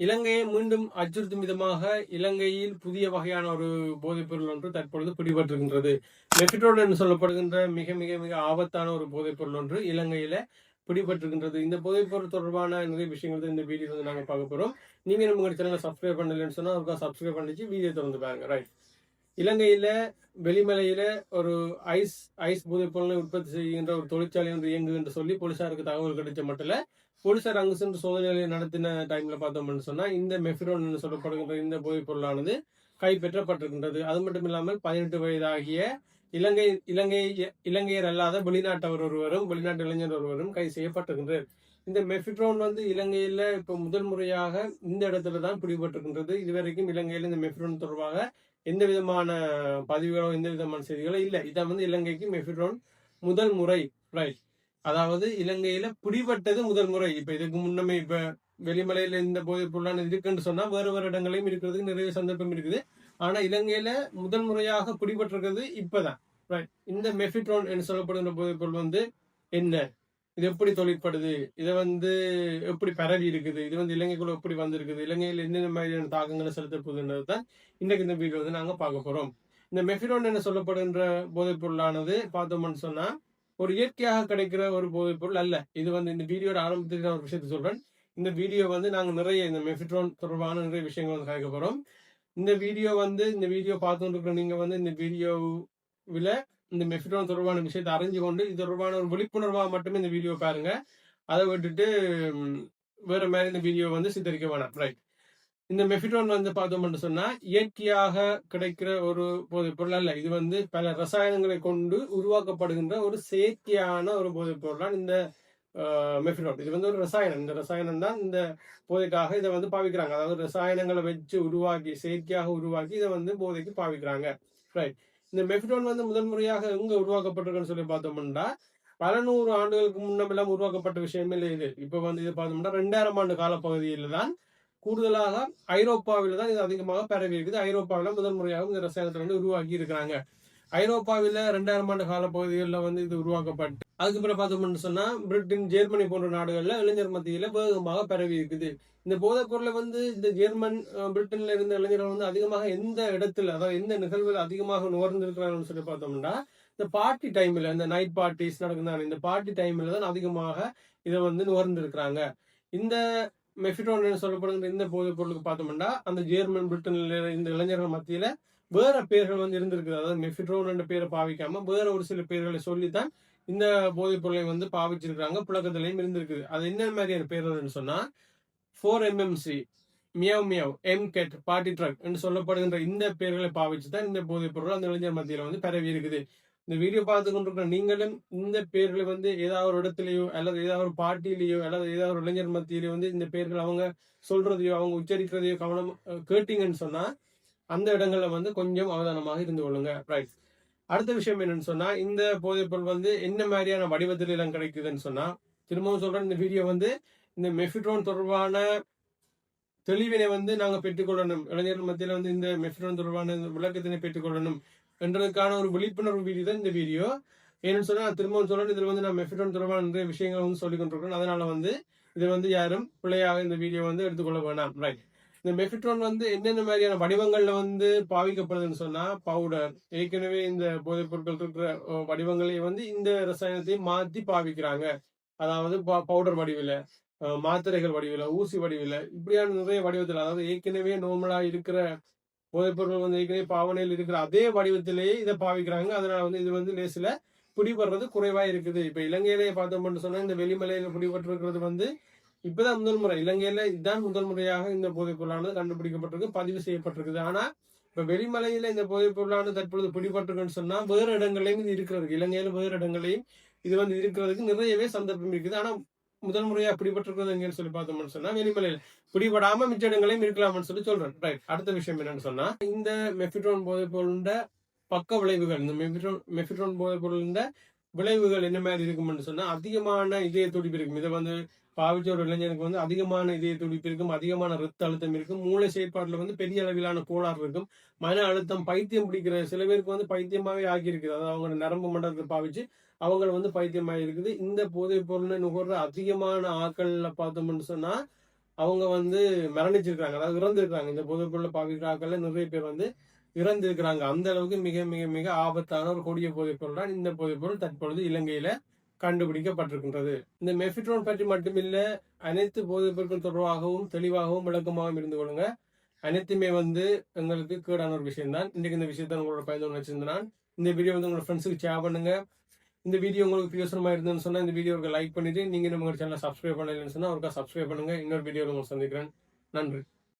இலங்கையை மீண்டும் அச்சுறுத்தும் விதமாக இலங்கையில் புதிய வகையான ஒரு போதைப் பொருள் ஒன்று தற்பொழுது பிடிபட்டிருக்கின்றது. மெஃபிட்ரோன் என்று சொல்லப்படுகின்ற மிக மிக மிக ஆபத்தான ஒரு போதைப் பொருள் ஒன்று இலங்கையில பிடிபட்டிருக்கின்றது. இந்த போதைப் பொருள் தொடர்பான நிறைய விஷயங்கள் தான் இந்த வீடியோ வந்து நாங்கள் பார்க்க போறோம். நீங்க நம்ம சேனலை சப்ஸ்கிரைப் பண்ணலன்னு சொன்னா அதுக்காக சப்ஸ்கிரைப் பண்ணிச்சு வீடியோ தொடர்ந்து பாருங்க. ரைட். இலங்கையில வெளிமலையில ஒரு ஐஸ் ஐஸ் போதைப் பொருளை உற்பத்தி செய்கின்ற ஒரு தொழிற்சாலை ஒன்று இயங்குது என்று சொல்லி போலீசாருக்கு தகவல் கிடைச்ச மட்டும் போலீசார் அங்கு சென்று சோதனை நடத்தின டைம்ல பார்த்தோம்னு சொன்னா இந்த மெஃபிரோன் என்று சொல்லப்படுகின்ற இந்த போதைப் பொருளானது கைப்பற்றப்பட்டிருக்கின்றது. அது மட்டும் இல்லாமல் 18 வயதாகிய இலங்கையர் அல்லாத வெளிநாட்டவர் ஒருவரும் வெளிநாட்டு இளைஞர் ஒருவரும் கைது செய்யப்பட்டிருக்கின்றார். இந்த மெஃபிட்ரோன் வந்து இலங்கையில இப்ப முதல் முறையாக இந்த இடத்துல தான் பிடிபட்டிருக்கின்றது. இதுவரைக்கும் இலங்கையில இந்த மெஃபிட்ரோன் தொடர்பாக எந்த விதமான பதிவுகளோ எந்த விதமான செய்திகளோ இல்லை. இதான் வந்து இலங்கைக்கு மெஃபிட்ரோன் முதல் முறை. ரைட். அதாவது இலங்கையில பிடிபட்டது முதல் முறை. இப்ப இதுக்கு முன்னமே இப்ப வெளிமலையில இந்த போதைப் பொருளான இருக்குன்னு சொன்னா வேறு வேறு இடங்களையும் இருக்கிறதுக்கு நிறைய சந்தர்ப்பம் இருக்குது. ஆனா இலங்கையில முதல் முறையாக பிடிபட்டிருக்கிறது இப்பதான். ரைட். இந்த மெஃபிட்ரோன் என்று சொல்லப்படுகின்ற போதைப் பொருள் வந்து என்ன, இது எப்படி தொழிற்படுது, இதை வந்து எப்படி பரவி இருக்குது, இது வந்து இலங்கைக்குள்ள எப்படி வந்திருக்குது, இலங்கையில் என்னென்ன மாதிரியான தாக்கங்களை செலுத்த போகுதுன்றது தான் இன்றைக்கு இந்த வீடியோ வந்து நாங்க பார்க்க போறோம். இந்த மெஃபிட்ரோன் என்ன சொல்லப்படுகின்ற போதைப் பொருளானது பார்த்தோம்னு சொன்னா ஒரு இயற்கையாக கிடைக்கிற ஒரு போதைப் பொருள் அல்ல. இது வந்து இந்த வீடியோட ஆரம்பத்தில் நான் ஒரு விஷயத்த சொல்றேன். இந்த வீடியோ வந்து நாங்க நிறைய இந்த மெஃபிட்ரோன் தொடர்பான நிறைய விஷயங்கள் வந்து கேட்க போறோம். இந்த வீடியோ பார்த்துட்டு இருக்கிற நீங்க வந்து இந்த வீடியோவில் இந்த மெஃபிட்ரோன் தொடர்பான விஷயத்தை அறிஞ்சு கொண்டு இது தொடர்பான ஒரு விழிப்புணர்வாக மட்டுமே இந்த வீடியோ பாருங்க. அதை விட்டுட்டு வேற மாதிரி இந்த வீடியோ வந்து சித்தரிக்க வேணாம். ரைட். இந்த மெஃபிட்ரோன் வந்து பார்த்தோம்னு சொன்னா இயற்கையாக கிடைக்கிற ஒரு போதைப் பொருள் அல்ல. இது வந்து பல ரசாயனங்களை கொண்டு உருவாக்கப்படுகின்ற ஒரு செயற்கையான ஒரு போதைப் பொருள் தான் இந்த மெஃபிட்ரோன். இது வந்து ஒரு ரசாயனம். இந்த ரசாயனம் தான் இந்த போதைக்காக இதை வந்து பாவிக்கிறாங்க. அதாவது ரசாயனங்களை வச்சு உருவாக்கி செயற்கையாக உருவாக்கி இதை வந்து போதைக்கு பாவிக்கிறாங்க. ரைட். இந்த மெஃபிட்ரோன் வந்து முதல் முறையாக எங்க உருவாக்கப்பட்டிருக்குன்னு சொல்லி பார்த்தோம்னா பல 100 ஆண்டுகளுக்கு முன்னமெல்லாம் உருவாக்கப்பட்ட விஷயமே இல்லை. இது இப்ப வந்து இது பார்த்தோம்னா 2000 ஆண்டு காலப்பகுதியில தான் கூடுதலாக ஐரோப்பாவில் தான் இது அதிகமாக பரவி இருக்குது. ஐரோப்பாவில் முதல் முறையாக இந்த ரசாயனத்தை வந்து உருவாக்கி இருக்கிறாங்க. ஐரோப்பாவில் 2000 ஆண்டு கால பகுதிகளில் வந்து இது உருவாக்கப்பட்டு அதுக்கப்புறம் பார்த்தோம்னு சொன்னா பிரிட்டன், ஜெர்மனி போன்ற நாடுகள்ல இளைஞர் மத்தியில வேகமாக பரவி இருக்குது. இந்த போதைப் பொருளை வந்து இந்த ஜெர்மன், பிரிட்டன்ல இருந்த இளைஞர்கள் வந்து அதிகமாக எந்த இடத்துல, அதாவது எந்த நிகழ்வுகள் அதிகமாக நுகர்ந்திருக்கிறாங்கன்னு சொல்லி பார்த்தோம்னா இந்த பார்ட்டி டைம்ல, இந்த நைட் பார்ட்டிஸ் நடக்குதான இந்த பார்ட்டி டைம்ல தான் அதிகமாக இதை வந்து நுகர்ந்திருக்கிறாங்க. இந்த மெஃபிட்ரோன் சொல்லப்படுகிற இந்த போதைப் பொருளுக்கு பார்த்தோம்னா அந்த ஜெர்மன், பிரிட்டன்ல இந்த இளைஞர்கள் மத்தியில வேற பேர்கள் வந்து இருந்திருக்குது. அதாவது மெஃபிட்ரோன் என்ற பேரை பாவிக்காம வேற ஒரு சில பேர்களை சொல்லித்தான் இந்த போதைப் பொருளை வந்து பாவிச்சிருக்காங்க. புழக்கத்திலையும் இருந்திருக்குது. அது என்ன மாதிரியான பேர்கள் சொன்னா 4MMC, meow meow, M cat, party drug என்று சொல்லப்படுகின்ற இந்த பேர்களை பாவிச்சு தான் இந்த போதைப் பொருள் அந்த இளைஞர் மத்தியில வந்து பரவி இருக்குது. இந்த வீடியோ பார்த்து கொண்டிருக்கிற நீங்களும் இந்த பேர்களை வந்து ஏதாவது ஒரு இடத்துலயோ அல்லது ஏதாவது ஒரு பார்ட்டிலேயோ அல்லது ஏதாவது ஒரு இளைஞர் மத்தியிலயோ வந்து இந்த பேர்கள் அவங்க சொல்றதையோ அவங்க உச்சரிக்கிறதையோ கவனம் கேட்டீங்கன்னு சொன்னா அந்த இடங்கள்ல வந்து கொஞ்சம் அவதானமாக இருந்து கொள்ளுங்க. ரைட். அடுத்த விஷயம் என்னன்னு சொன்னா இந்த போதைப் பொருள் வந்து என்ன மாதிரியான வடிவத்தில் எல்லாம் கிடைக்குதுன்னு சொன்னா திரும்பவும் சொல்றேன், இந்த வீடியோ வந்து இந்த மெஃபிட்ரோன் தொடர்பான தெளிவினை வந்து நாங்க பெற்றுக்கொள்ளணும், இளைஞர்கள் மத்தியில வந்து இந்த மெஃபிட்ரோன் தொடர்பான விளக்கத்தினை பெற்றுக்கொள்ளணும் என்றதுக்கான ஒரு விழிப்புணர்வு வீடியோ தான் இந்த வீடியோ. ஏன்னு சொன்னா திரும்பவும் சொல்றேன், இதுல வந்து நான் மெஃபிட்ரோன் தொடர்பான நிறைய விஷயங்கள் வந்து சொல்லிக் கொண்டிருக்கேன். அதனால வந்து இதை வந்து யாரும் பிள்ளையாக இந்த வீடியோ வந்து எடுத்துக்கொள்ள வேண்டாம். ரைட். இந்த மெஃபிட்ரோன் வந்து என்னென்ன மாதிரியான வடிவங்கள்ல வந்து பாவிக்கப்படுதுன்னு சொன்னா பவுடர், ஏற்கனவே இந்த போதைப் பொருட்கள் இருக்கிற வடிவங்களையும் வந்து இந்த ரசாயனத்தையும் மாத்தி பாவிக்கிறாங்க. அதாவது பவுடர் வடிவில, மாத்திரைகள் வடிவில, ஊசி வடிவில, இப்படியான நிறைய வடிவத்தில், அதாவது ஏற்கனவே நார்மலா இருக்கிற போதைப் பொருட்கள் வந்து ஏற்கனவே பாவனையில் இருக்கிற அதே வடிவத்திலேயே இதை பாவிக்கிறாங்க. அதனால வந்து இது வந்து லேசில பிடிபடுறது குறைவா இருக்குது. இப்ப இலங்கையிலேயே பார்த்தோம்னு சொன்னா இந்த வெளிமலையில பிடிபட்டிருக்கிறது வந்து இப்பதான் முதல் முறை. இலங்கையில இதுதான் முதல் முறையாக இந்த போதைப் பொருளானது கண்டுபிடிக்கப்பட்டிருக்கு, பதிவு செய்யப்பட்டிருக்குது. ஆனா இப்ப வெளிமலையில இந்த போதைப் பொருளானது தற்பொழுது பிடிபட்டிருக்குன்னு சொன்னா வேறு இடங்களையும் இது இருக்கிறது. இலங்கையில வேறு இடங்களையும் இது வந்து இருக்கிறதுக்கு நிறையவே சந்தர்ப்பம் இருக்குது. ஆனா முதல் முறையா பிடிபட்டிருக்கிறது எங்கன்னு சொல்லி பார்த்தோம்னு சொன்னா வெளிமலையில பிடிபடாம மிச்ச இடங்களையும் இருக்கலாம்னு சொல்லி சொல்றேன். ரைட். அடுத்த விஷயம் என்னன்னு சொன்னா இந்த மெஃபிட்ரோன் போதைப் பொருளோட பக்க விளைவுகள், இந்த மெஃபிட்ரோன் போதைப் பொருளோட விளைவுகள் என்ன மாதிரி இருக்கும்னு சொன்னா அதிகமான இதய துடிப்பு இருக்கும். இதை வந்து பாவிச்ச ஒரு இளைஞனுக்கு வந்து அதிகமான இதய துடிப்பு இருக்கும், அதிகமான ரத்த அழுத்தம் இருக்கும், மூளை செயற்பாடுல வந்து பெரிய அளவிலான கோளாறு இருக்கும், மன அழுத்தம், பைத்தியம் பிடிக்கிற சில பேருக்கு வந்து பைத்தியமாவே ஆகியிருக்குது. அதாவது அவங்க நரம்பு மண்டலத்தை பாவிச்சு அவங்க வந்து பைத்தியமாக இருக்குது. இந்த போதைப் பொருள் நுகர்ற அதிகமான ஆட்கள்ல பார்த்தோம்னு சொன்னா அவங்க வந்து மரணிச்சிருக்காங்க, அதாவது இறந்திருக்காங்க. இந்த போதைப் பொருளை பாவிக்கிறாக்கள்ல நிறைய பேர் வந்து இறந்திருக்கிறாங்க. அந்த அளவுக்கு மிக மிக மிக ஆபத்தான ஒரு கொடிய போதைப் பொருள் தான் இந்த போதைப் பொருள் தற்பொழுது இலங்கையில கண்டுபிடிக்கப்பட்டிருக்கின்றது. இந்த மெஃபிட்ரோன் பற்றி மட்டுமில்ல, அனைத்து போதைப் பொருட்கள் தொடர்பாகவும் தெளிவாகவும் விளக்கமாகவும் இருந்து கொள்ளுங்க. அனைத்துமே வந்து எங்களுக்கு கேடான ஒரு விஷயம் தான். இன்றைக்கு இந்த விஷயத்த உங்களோட பயந்து வச்சிருந்தேன். இந்த வீடியோ வந்து உங்களோட ஃப்ரெண்ட்ஸுக்கு ஷேர் பண்ணுங்க. இந்த வீடியோ உங்களுக்கு பிரியோசனமா இருந்ததுன்னு சொன்னா இந்த வீடியோக்கு லைக் பண்ணிட்டு, நீங்க நம்ம சேனலை சப்ஸ்கிரைப் பண்ணலன்னு சொன்னா ஒருக்கா சப்ஸ்கிரைப் பண்ணுங்க. இன்னொரு வீடியோவில் உங்களை சந்திக்கிறேன். நன்றி.